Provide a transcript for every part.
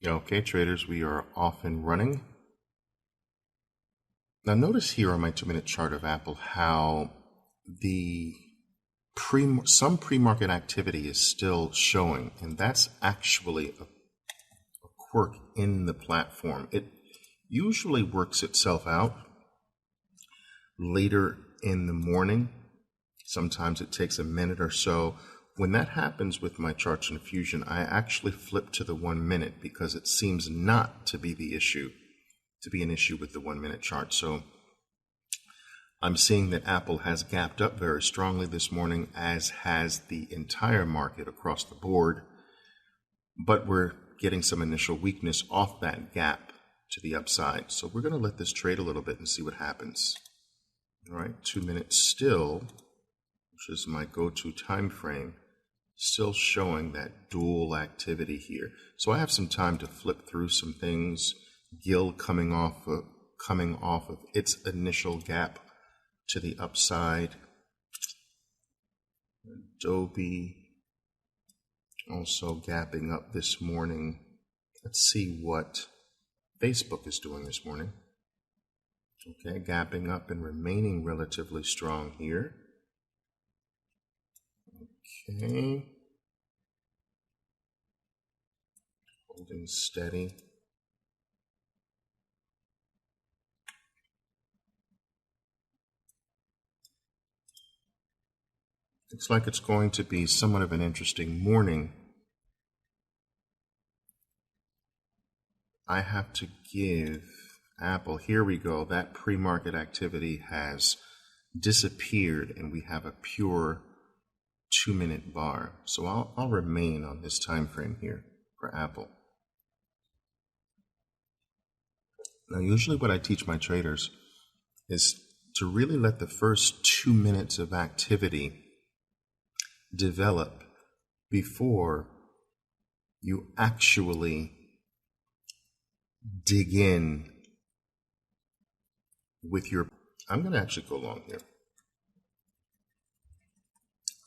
Okay, traders, we are off and running. Now notice here on my 2-minute chart of Apple how the some pre-market activity is still showing, and that's actually a quirk in the platform. It usually works itself out later in the morning. Sometimes it takes a minute or so. When that happens with my charts in Fusion, I actually flip to the 1 minute because it seems not to be the issue, to be an issue with the 1 minute chart. So I'm seeing that Apple has gapped up very strongly this morning, as has the entire market across the board. But we're getting some initial weakness off that gap to the upside. So we're going to let this trade a little bit and see what happens. All right, 2 minutes still, which is my go-to time frame, still showing that dual activity here. So I have some time to flip through some things. Gill coming off of its initial gap to the upside. Adobe also gapping up this morning. Let's see what Facebook is doing this morning. Okay, gapping up and remaining relatively strong here. Okay. Holding steady. Looks like it's going to be somewhat of an interesting morning. I have to give Apple, here we go, that pre-market activity has disappeared and we have a pure 2-minute bar. So I'll remain on this time frame here for Apple. Now usually what I teach my traders is to really let the first 2 minutes of activity develop before you actually dig in with your, I'm going to actually go long here,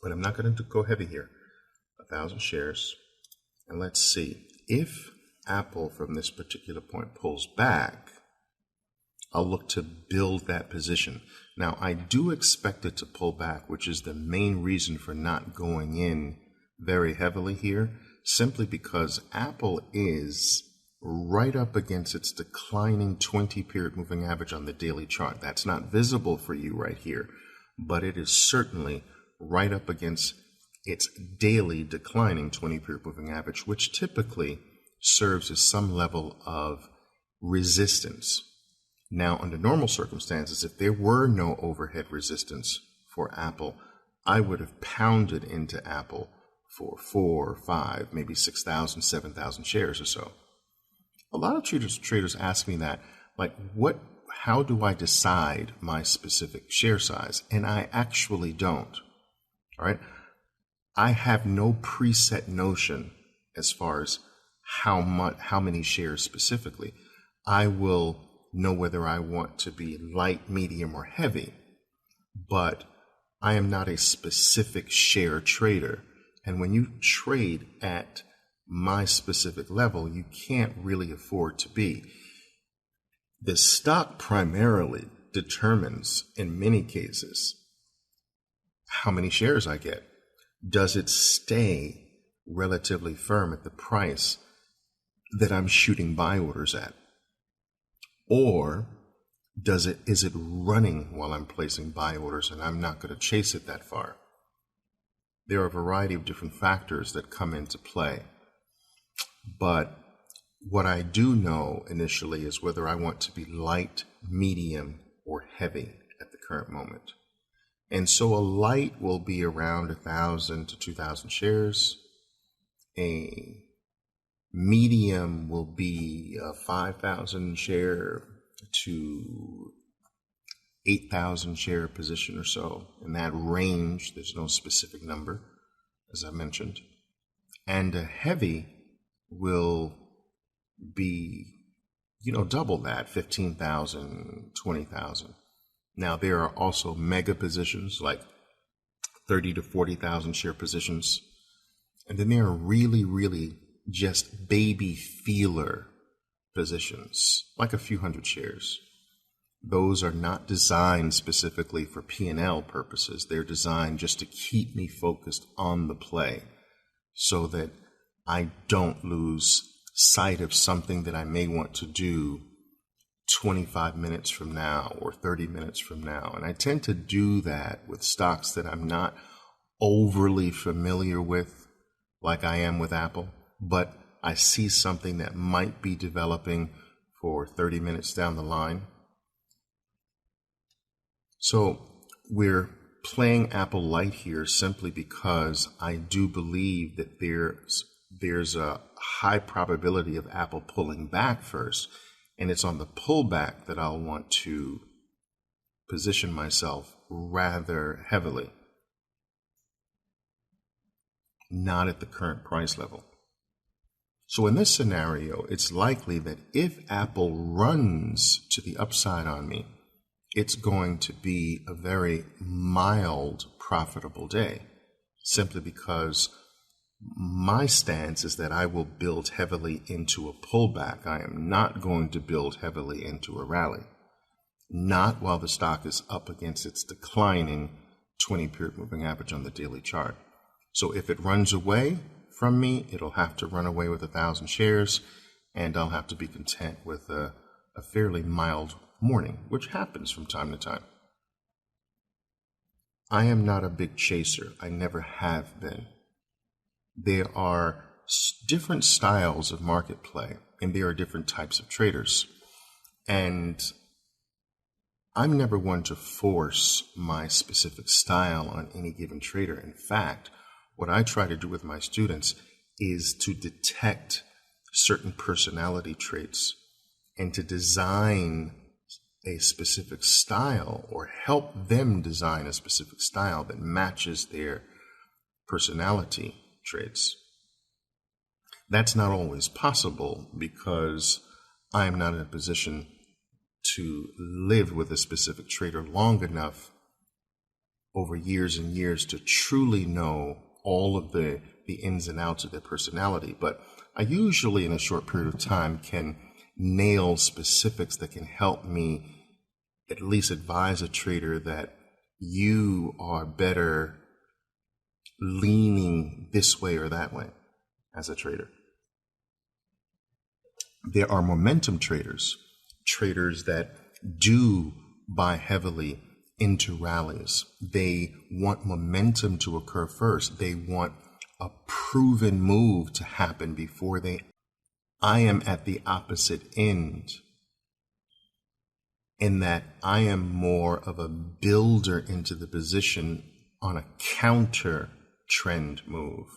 but I'm not going to go heavy here. 1,000 shares. And let's see if Apple from this particular point pulls back. I'll look to build that position. Now, I do expect it to pull back, which is the main reason for not going in very heavily here, simply because Apple is right up against its declining 20-period moving average on the daily chart. That's not visible for you right here, but it is certainly right up against its daily declining 20-period moving average, which typically serves as some level of resistance. Now, under normal circumstances, if there were no overhead resistance for Apple, I would have pounded into Apple for 4, 5, maybe 6,000, 7,000 shares or so. A lot of traders ask me that, like, how do I decide my specific share size? And I actually don't. All right. I have no preset notion as far as how many shares specifically. I will know whether I want to be light, medium, or heavy, but I am not a specific share trader. And when you trade at my specific level, you can't really afford to be. The stock primarily determines, in many cases, how many shares I get. Does it stay relatively firm at the price that I'm shooting buy orders at? Or is it running while I'm placing buy orders and I'm not going to chase it that far? There are a variety of different factors that come into play. But what I do know initially is whether I want to be light, medium, or heavy at the current moment. And so a light will be around 1,000 to 2,000 shares. A medium will be a 5,000 share to 8,000 share position or so. In that range, there's no specific number, as I mentioned. And a heavy will be, double that, 15,000, 20,000. Now, there are also mega positions like 30 to 40,000 share positions. And then there are really, really just baby feeler positions, like a few hundred shares. Those are not designed specifically for P&L purposes. They're designed just to keep me focused on the play so that I don't lose sight of something that I may want to do 25 minutes from now or 30 minutes from now. And I tend to do that with stocks that I'm not overly familiar with, like I am with Apple, but I see something that might be developing for 30 minutes down the line. So we're playing Apple light here simply because I do believe that there's a high probability of Apple pulling back first, and it's on the pullback that I'll want to position myself rather heavily, not at the current price level. So in this scenario, it's likely that if Apple runs to the upside on me, it's going to be a very mild, profitable day, simply because my stance is that I will build heavily into a pullback. I am not going to build heavily into a rally, not while the stock is up against its declining 20-period moving average on the daily chart. So if it runs away from me, it'll have to run away with 1,000 shares, and I'll have to be content with a fairly mild morning, which happens from time to time. I am not a big chaser. I never have been. There are different styles of market play, and there are different types of traders. And I'm never one to force my specific style on any given trader. In fact, what I try to do with my students is to detect certain personality traits and to design a specific style, or help them design a specific style that matches their personality traits. That's not always possible because I am not in a position to live with a specific trader long enough over years and years to truly know all of the ins and outs of their personality. But I usually in a short period of time can nail specifics that can help me at least advise a trader that you are better leaning this way or that way as a trader. There are momentum traders, traders that do buy heavily into rallies. They want momentum to occur first. They want a proven move to happen before they. I am at the opposite end, in that I am more of a builder into the position on a counter trend move.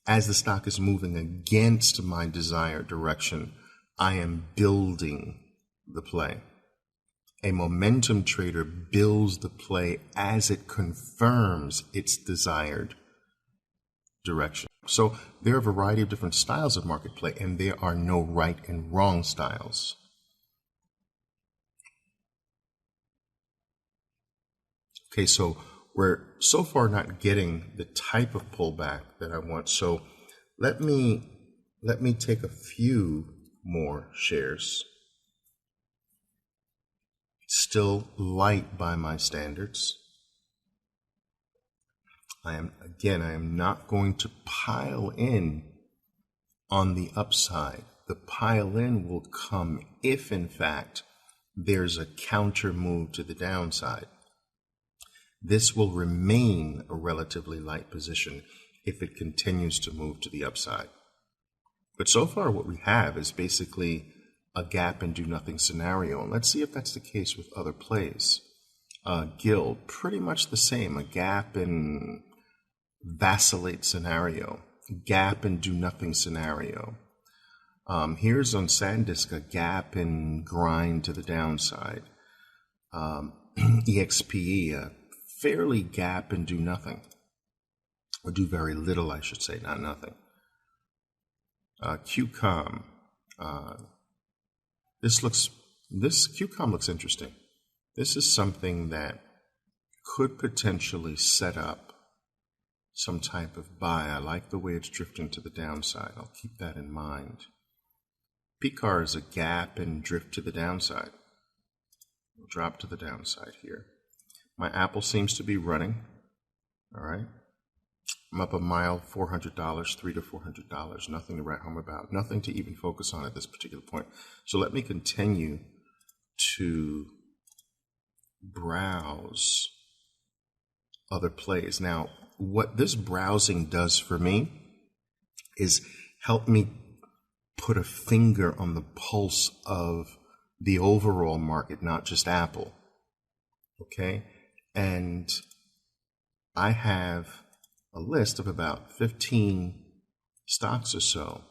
As the stock is moving against my desired direction, I am building the play. A momentum trader builds the play as it confirms its desired direction. So there are a variety of different styles of market play, and there are no right and wrong styles. Okay, so we're so far not getting the type of pullback that I want. So let me take a few more shares. Still light by my standards. I am not going to pile in on the upside. The pile in will come if, in fact, there's a counter move to the downside. This will remain a relatively light position if it continues to move to the upside. But so far what we have is basically a gap and do nothing scenario. And let's see if that's the case with other plays. Guild, pretty much the same, a gap and vacillate scenario, gap and do nothing scenario. Here's on SanDisk, a gap and grind to the downside. EXPE, a fairly gap and do nothing, or do very little, I should say, not nothing. QCOM, this QCOM looks interesting. This is something that could potentially set up some type of buy. I like the way it's drifting to the downside. I'll keep that in mind. PCAR is a gap and drift to the downside. We'll drop to the downside here. My Apple seems to be running. All right. I'm up a mile, $400, $300 to $400. Nothing to write home about. Nothing to even focus on at this particular point. So let me continue to browse other plays. Now, what this browsing does for me is help me put a finger on the pulse of the overall market, not just Apple. Okay? And I have a list of about 15 stocks or so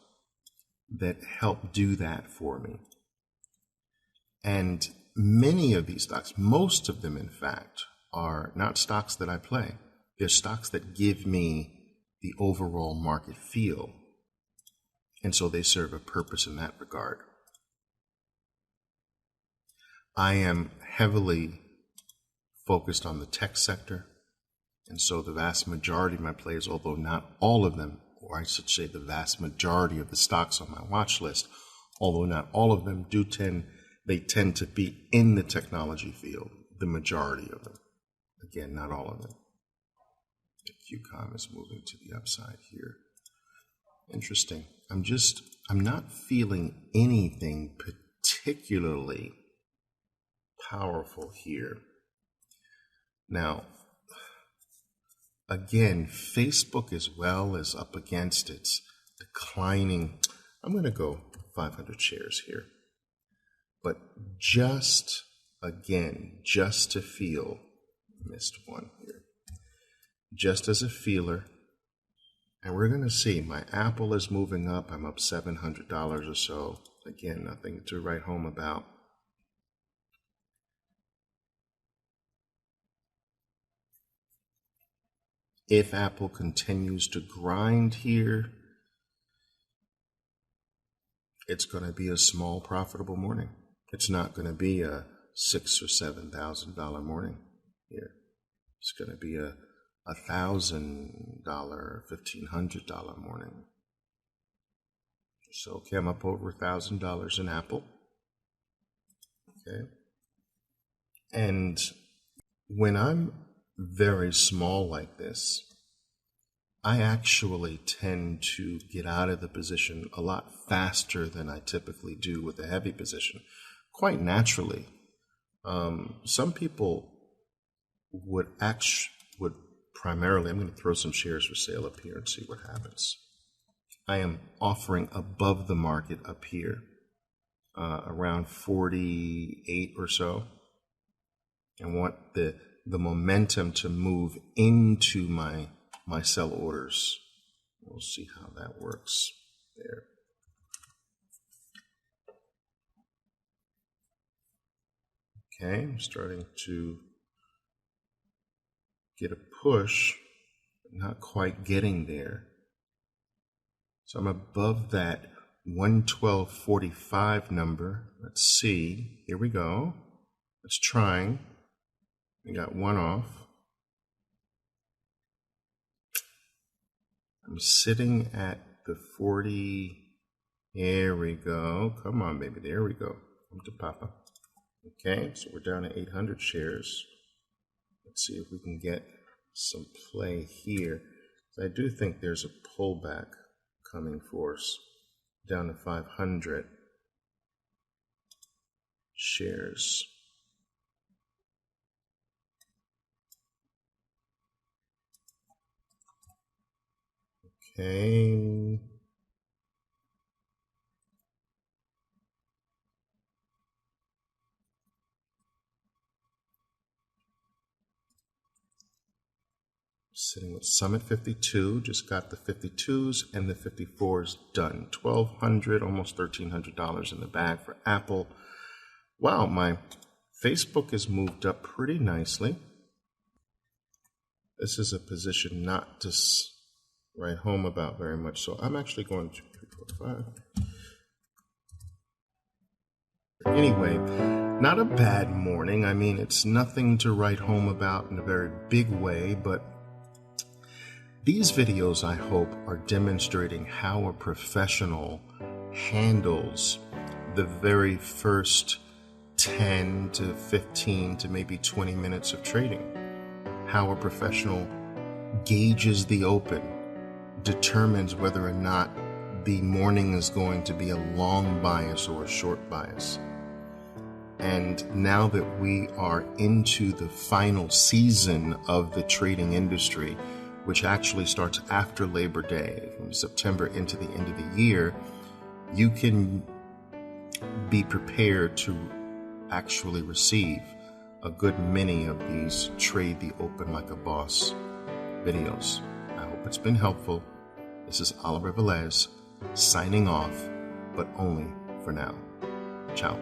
that help do that for me. And many of these stocks, most of them in fact, are not stocks that I play. They're stocks that give me the overall market feel. And so they serve a purpose in that regard. I am heavily focused on the tech sector. And so the vast majority of my plays, although not all of them, or I should say the vast majority of the stocks on my watch list, although not all of them they tend to be in the technology field, the majority of them. Again, not all of them. QCOM is moving to the upside here. Interesting. I'm not feeling anything particularly powerful here. Now, again, Facebook as well is up against its declining. I'm going to go 500 shares here. But just to feel, missed one here, just as a feeler, and we're going to see my Apple is moving up. I'm up $700 or so. Again, nothing to write home about. If Apple continues to grind here, it's going to be a small profitable morning. It's not going to be a $6,000 or $7,000 morning here. It's going to be a $1,000, $1,500 morning. So, okay, I'm up over $1,000 in Apple. Okay. And when I'm very small like this, I actually tend to get out of the position a lot faster than I typically do with a heavy position, quite naturally. Some people would primarily, I'm going to throw some shares for sale up here and see what happens. I am offering above the market up here, around 48 or so. I want the momentum to move into my sell orders. We'll see how that works there. Okay, I'm starting to get a push, but not quite getting there. So I'm above that 112.45 number. Let's see. Here we go. It's trying. We got one off. I'm sitting at the 40. There we go. Come on, baby. There we go. Come to Papa. Okay, so we're down to 800 shares. Let's see if we can get some play here. I do think there's a pullback coming for us down to 500 shares. Okay. Sitting with some at 52, just got the 52s and the 54s done. $1,200, almost $1,300 in the bag for Apple. Wow, my Facebook has moved up pretty nicely. This is a position not to write home about very much, so I'm actually going to 3, 4, 5. Anyway, not a bad morning. I mean, it's nothing to write home about in a very big way, but These videos, I hope, are demonstrating how a professional handles the very first 10 to 15 to maybe 20 minutes of trading. How a professional gauges the open, determines whether or not the morning is going to be a long bias or a short bias. And now that we are into the final season of the trading industry, which actually starts after Labor Day, from September into the end of the year, you can be prepared to actually receive a good many of these Trade the Open Like a Boss videos. I hope it's been helpful. This is Oliver Velez signing off, but only for now. Ciao.